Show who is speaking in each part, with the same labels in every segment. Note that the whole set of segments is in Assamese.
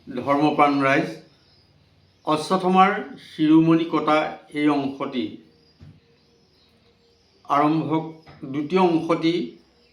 Speaker 1: ধৰ্মপ্ৰাণ ৰাইজ, অশ্বত্থামাৰ শিৰোমণি কটা এই অংশটি দ্বিতীয় অংশটি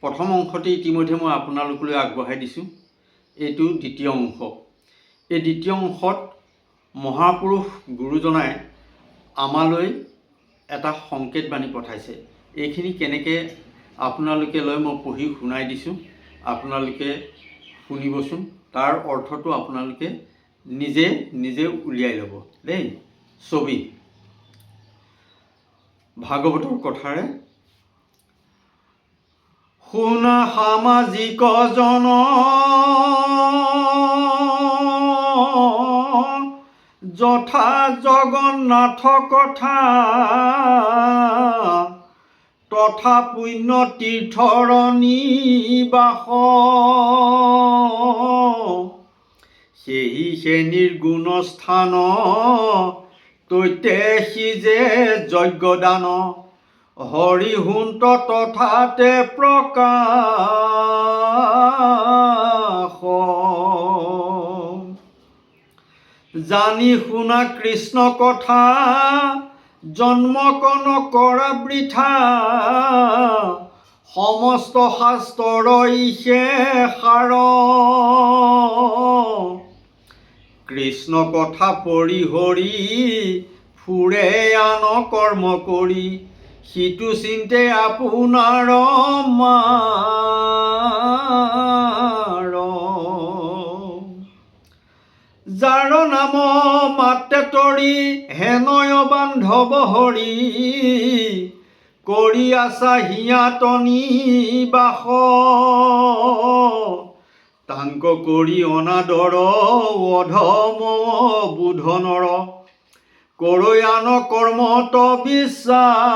Speaker 1: প্ৰথম অংশটি ইতিমধ্যে মই আপোনালোকলৈ আগবঢ়াই দিছোঁ। এইটো দ্বিতীয় অংশ। এই দ্বিতীয় অংশত মহাপুৰুষ গুৰুজনাই আমালৈ এটা সংকেত বাণী পঠাইছে। এইখিনি কেনেকৈ আপোনালোকে লৈ মই পঢ়ি শুনাই দিছোঁ, আপোনালোকে শুনিবচোন। তাৰ অৰ্থটো আপোনালোকে নিজে উলিয়াই ল'ব দেই। ছবি ভাগৱতৰ কথাৰে শুনা সামাজিক জন যথা জগন্নাথ কথা তথা পুণ্য তীৰ্থৰ নিবাস সেই নিৰ্গুণ স্থান তৈতে সিজে যজ্ঞদান হৰিহুন্ত তথাতে প্ৰকাশ জানি শুনা কৃষ্ণ কথা জন্মক নকৰা বৃথা সমস্ত শাস্ত্ৰৰ ইছে সাৰ কৃষ্ণ কথা পৰি হৰি ফুৰে আন কৰ্ম কৰি সিটো চিন্তে আপোনাৰ মাৰ যাৰ নাম মাতে তৰি হেনয় বান্ধৱ হৰি কৰি আছা হিয়াত নিবাস তাংক কৰি অনাদৰ অধম বুধনৰ কৰৈ আন কৰ্মত বিশ্বাস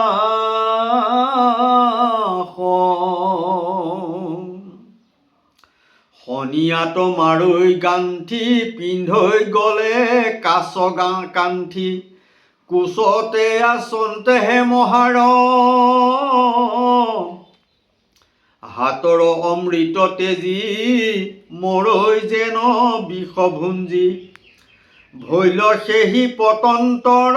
Speaker 1: শনিয়াত মাৰৈ গান্থি পিন্ধৈ গলে কাছ কান্থি কোচতে আচন্তে হে মহাৰ হাতৰ অমৃত তেজী মৰৈ যেন বিষভুঞ্জী ভৈল সেহি পতন্তৰ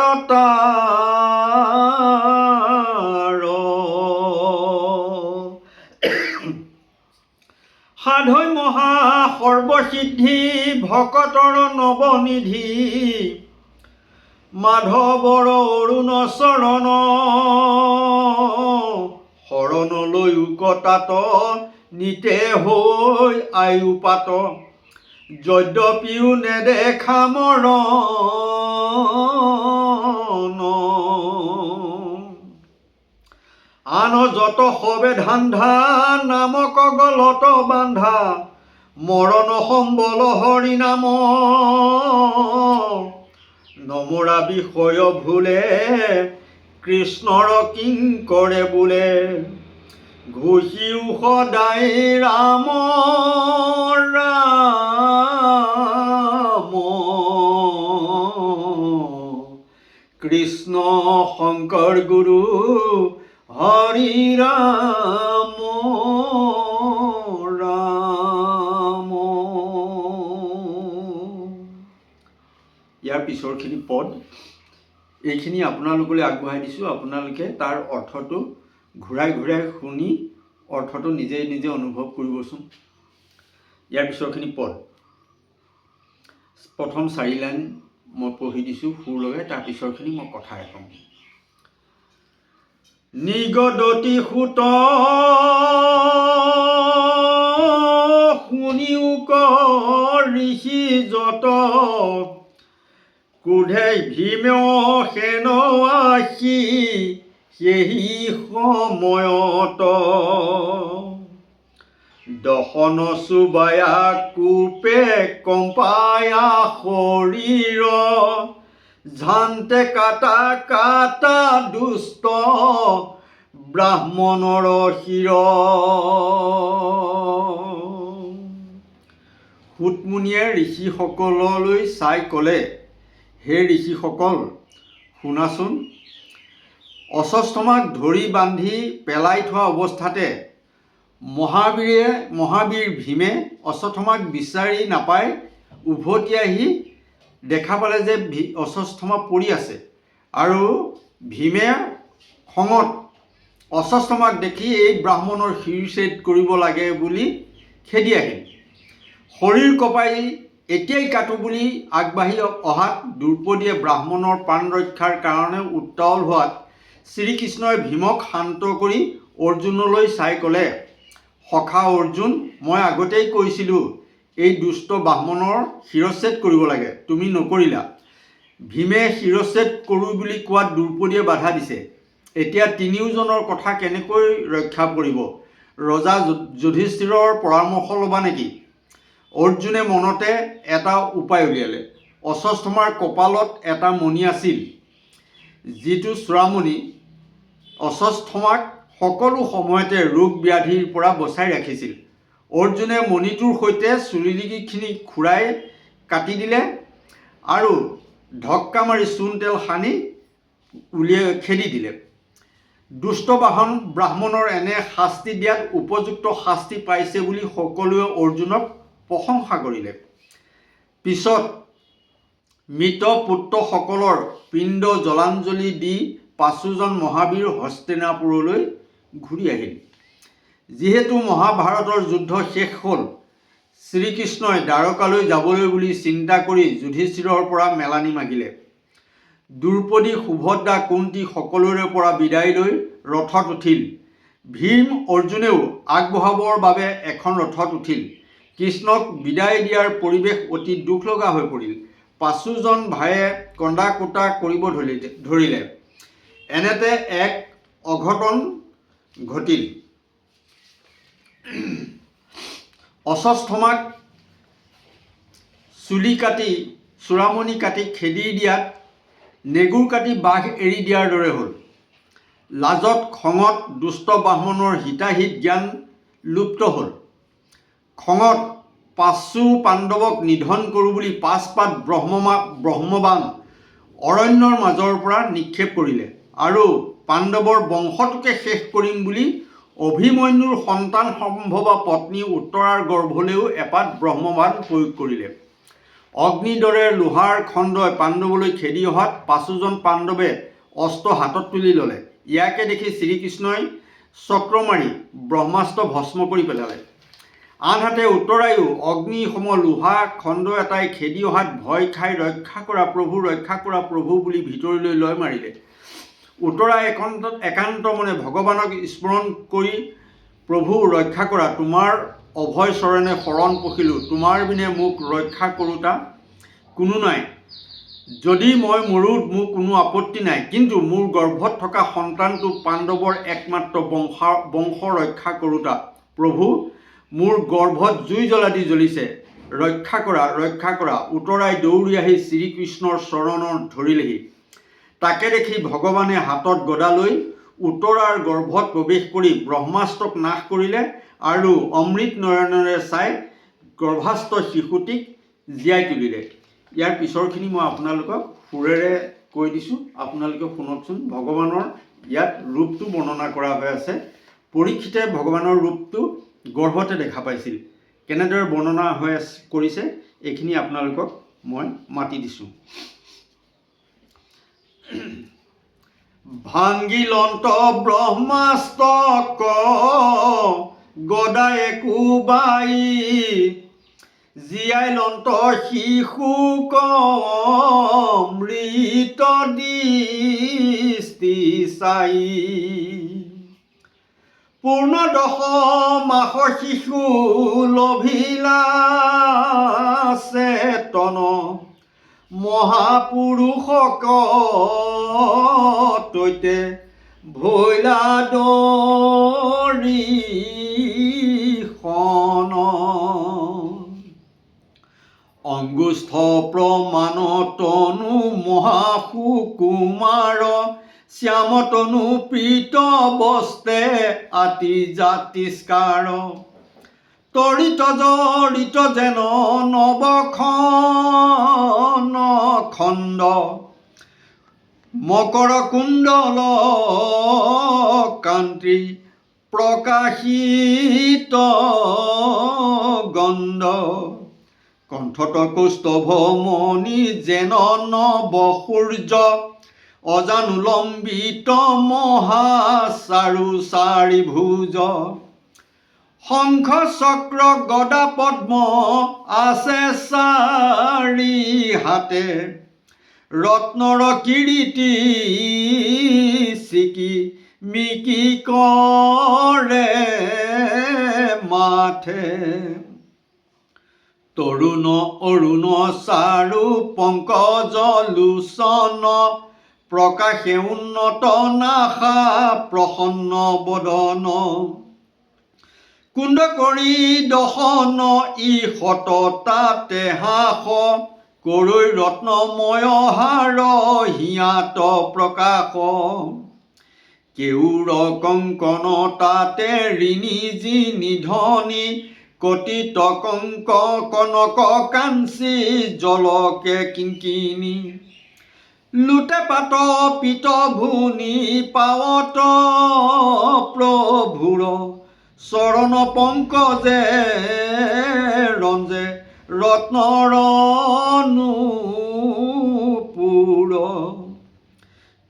Speaker 1: সাধৈ মহা সৰ্বসিদ্ধি ভকতৰ নৱনিধি মাধৱৰ অৰুণ চৰণ শৰণলৈ উকতাত নিতে হৈ আয়ুপাত যদ্যপিও নেদেখা মৰণ আন যত সবে ধান্ধা নামক গলত বান্ধা মৰণ সম্বল হৰি নাম নমৰা বিষয় ভুলে কৃষ্ণৰ কিং কৰে বোলে ঘোষিও সদায় ৰাম ৰাম কৃষ্ণ শংকৰ গুৰু হৰি ৰাম ৰাম। ইয়াৰ পিছৰখিনি পদ এইখিনি আপোনালোকলৈ আগবঢ়াই দিছোঁ। আপোনালোকে তাৰ অৰ্থটো ঘূৰাই ঘূৰাই শুনি অৰ্থটো নিজে অনুভৱ কৰিবচোন। ইয়াৰ পিছৰখিনি পদ প্ৰথম 4 লাইন মই পঢ়ি দিছোঁ সুৰ লগাই, তাৰ পিছৰখিনি মই কথাৰে ক'ম। নিগদতি সুত শুনিও ঋষি যত ক্ৰোধে ভীম সেন আহি সেই সময়ত দশন চুবায়া কোপে কম্পায়া শৰীৰ ঝান্তে কাটা কাটা দুষ্ট ব্ৰাহ্মণৰ শিৰ সুতমুনিয়ে ঋষিসকললৈ চাই ক'লে, হে ঋষিসকল শুনাচোন, অশ্বত্থামাক ধৰি বান্ধি পেলাই থোৱা অৱস্থাতে মহাবীৰ ভীমে অশ্বত্থামাক বিচাৰি নাপাই উভতি আহি দেখা পালে যে অশ্বত্থামা পৰি আছে আৰু ভীমে খঙত অশ্বত্থামাক দেখি এই ব্ৰাহ্মণৰ শিৰচ্ছেদ কৰিব লাগে বুলি খেদি আহিল। শৰীৰ কঁপাই এতিয়াই কাটো বুলি আগবাঢ়ি অহাত দ্ৰৌপদীয়ে ব্ৰাহ্মণৰ প্ৰাণ ৰক্ষাৰ কাৰণে উত্তাৱল হোৱাত শ্ৰীকৃষ্ণই ভীমক শান্ত কৰি অৰ্জুনলৈ চাই ক'লে, সখা অৰ্জুন, মই আগতেই কৈছিলোঁ এই দুষ্ট ব্ৰাহ্মণৰ শিৰচ্ছেদ কৰিব লাগে, তুমি নকৰিলা। ভীমে শিৰচ্ছেদ কৰোঁ বুলি কোৱাত দ্ৰৌপদীয়ে বাধা দিছে। এতিয়া তিনিওজনৰ কথা কেনেকৈ ৰক্ষা কৰিব? ৰজা যুধিষ্ঠিৰৰ পৰামৰ্শ ল'বা নেকি? অৰ্জুনে মনতে এটা উপায় উলিয়ালে। অশ্বত্থামাৰ কপালত এটা মণি আছিল, যিটো চূড়ামণি অশ্বত্থামাক সকলো সময়তে ৰোগ ব্যাধিৰ পৰা বচাই ৰাখিছিল। অৰ্জুনে মণিটোৰ সৈতে চুলিখিনি খুৰাই কাটি দিলে আৰু ঢক্কা মাৰি চূণ তেল সানি খেদি দিলে। দুষ্ট ব্ৰাহ্মণৰ এনে শাস্তি দিয়াত উপযুক্ত শাস্তি পাইছে বুলি সকলোৱে অৰ্জুনক প্ৰশংসা কৰিলে। পিছত মৃত পুত্ৰসকলৰ পিণ্ড জলাঞ্জলি দি ৫জন মহাবীৰ হস্তিনাপুৰলৈ ঘূৰি আহিল। যিহেতু মহাভাৰতৰ যুদ্ধ শেষ হ'ল, শ্ৰীকৃষ্ণই দ্বাৰকালৈ যাবলৈ বুলি চিন্তা কৰি যুধিষ্ঠিৰৰ পৰা মেলানি মাগিলে। দ্ৰৌপদী, সুভদ্ৰা, কুন্তী সকলোৰে পৰা বিদায় লৈ ৰথত উঠিল। ভীম অৰ্জুনেও আগবঢ়াবৰ বাবে এখন ৰথত উঠিল। কৃষ্ণক বিদায় দিয়াৰ পৰিৱেশ অতি দুখ লগা হৈ পৰিল। ৫জন ভায়ে কন্দা কোটা কৰিব ধৰিলে। এনেতে এক অঘটন ঘটিল। অশ্বত্থামাক চূড়ামণি কাটি খেদি দিয়াত নেগুৰ কাটি বাঘ এৰি দিয়াৰ দৰে হ'ল। লাজত খঙত দুষ্ট ব্ৰাহ্মণৰ হিতাহিত জ্ঞান লুপ্ত হ'ল। খঙত পাঁচো পাণ্ডৱক নিধন কৰোঁ বুলি ৫ পাত ব্ৰহ্মবাণ অৰণ্যৰ মাজৰ পৰা নিক্ষেপ কৰিলে আৰু পাণ্ডৱৰ বংশটোকে শেষ কৰিম বুলি অভিমন্যুৰ সন্তান সম্ভৱা পত্নী উত্তৰাৰ গৰ্ভলৈও এপাত ব্ৰহ্মবাণ প্ৰয়োগ কৰিলে। অগ্নিৰ দৰে লোহাৰ খণ্ডই পাণ্ডৱলৈ খেদি অহাত ৫জন পাণ্ডৱে অস্ত্ৰ হাতত তুলি ল'লে। ইয়াকে দেখি শ্ৰীকৃষ্ণই চক্ৰ মাৰি ব্ৰহ্মাস্ত্ৰ ভস্ম কৰি পেলালে। আনহাতে উত্তৰায়ো অগ্নিসম লোহা খণ্ড এটাই খেদি অহাত ভয় খাই ৰক্ষা কৰা প্ৰভু, ৰক্ষা কৰা প্ৰভু বুলি ভিতৰলৈ লয় মাৰিলে। উত্তৰাই একান্ত মনে ভগৱানক স্মৰণ কৰি, প্ৰভু ৰক্ষা কৰা, তোমাৰ অভয় চৰণে শৰণ পশিলোঁ, তোমাৰ বিনে মোক ৰক্ষা কৰোতা কোনো নাই। যদি মই মৰোঁ মোৰ কোনো আপত্তি নাই, কিন্তু মোৰ গৰ্ভত থকা সন্তানটো পাণ্ডৱৰ একমাত্ৰ বংশ ৰক্ষা কৰোতা। প্ৰভু, মোৰ গৰ্ভত জুই জ্বলা দি জ্বলিছে, ৰক্ষা কৰা, ৰক্ষা কৰা। উত্তৰাই দৌৰি আহি শ্ৰীকৃষ্ণৰ চৰণত ধৰিলেহি। তাকে দেখি ভগৱানে হাতত গদা লৈ উত্তৰাৰ গৰ্ভত প্ৰৱেশ কৰি ব্ৰহ্মাস্ত্ৰক নাশ কৰিলে আৰু অমৃত নয়নেৰে চাই গৰ্ভাস্থ শিশুটিক জীয়াই তুলিলে। ইয়াৰ পিছৰখিনি মই আপোনালোকক সুৰেৰে কৈ দিছোঁ, আপোনালোকে শুনকচোন। ভগৱানৰ ইয়াত ৰূপটো বৰ্ণনা কৰা হৈ আছে। পৰীক্ষিতে ভগৱানৰ ৰূপটো গৰ্ভতে দেখা পাইছিল। কেনেদৰে বৰ্ণনা কৰিছে এইখিনি আপোনালোকক মই মাতি দিছোঁ। ভাঙ্গিলন্ত ব্ৰহ্মাস্ত্ৰক গদায়ে কোবাই, জীয়াইলন্ত শিশুক মৃত দৃষ্টি চাই। পূৰ্ণদশ মাস শিশু লভিলা চেতন, মহাপুৰুষক তৈতে ভৈলা দৰিখন। অঙ্গুষ্ঠ প্ৰমাণ তনু মহাসুকুমাৰ, শ্যামতনু পীত বস্তে আতি জাতিস্কাৰ। তৰিত জৰিত যেন নৱখন খণ্ড, মকৰ কুণ্ডল কান্তি প্ৰকাশিত গণ্ড। কণ্ঠত কৌস্তভমণি যেন নৱসূৰ্য অজানুলম্বিত মহাচাৰু চাৰি ভুজ শংখ চক্ৰ গদা পদ্ম আছে চাৰি হাতে ৰত্নৰ কিৰীটি চিকি মিকি কৰে মাথে তৰুণ অৰুণ চাৰু পংকজ লোচন প্ৰকাশে উন্নত নাশা প্ৰসন্ন বদন কুণ্ড কৰি দশন ই সততাতে হাস কৰৈ ৰত্নময় হাৰ হিয়াত প্ৰকাশ কেউৰ কংকণ তাতে ঋণী যি নিধনী কটিত কংক কনক কাঞ্চী জলকে কিংকিনী লুটে পাত পিত ভুনি পাৱত প্ৰভুৰ চৰণ পংকজে ৰঞ্জে ৰত্নৰ নূপুৰ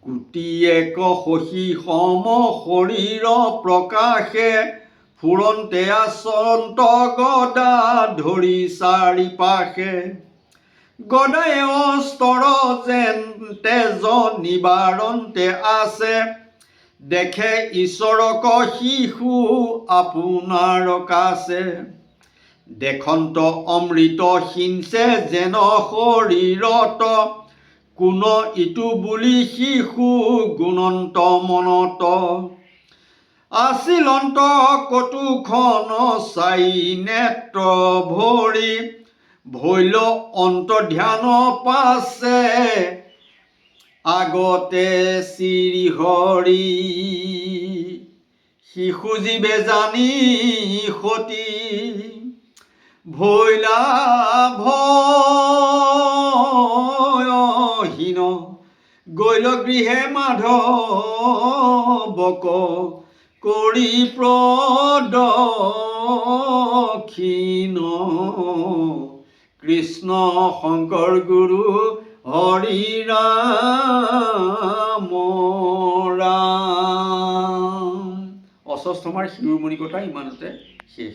Speaker 1: কোটি এক শশী সম শৰীৰ প্ৰকাশে ফুৰন্তে আচন্ত গদা ধৰি চাৰি পাশে গদায়ে অস্তৰ যেন তেজ নিবাৰণতে আছে দেখে ঈশ্বৰক শিশু আপোনাৰ কাছে দেখন্ত অমৃত সিঞ্চে যেন শৰীৰত কোন ইটো বুলি শিশু গুণন্ত মনত আছিলন্ত কটুখন চাই নেত্ৰ ভৰি ভৈল অন্তৰ্ধান পাছে আগতে শ্ৰীহৰি শিশু জীৱে জানি সতী ভৈলা ভয়হীন গৈল গৃহে মাধৱক কৰি প্ৰদক্ষিণ কৃষ্ণ শংকৰ গুৰু হৰি ৰাম ৰাম। অস্বস্থমাৰ শিৰোমণি কথা ইমানতে শেষ।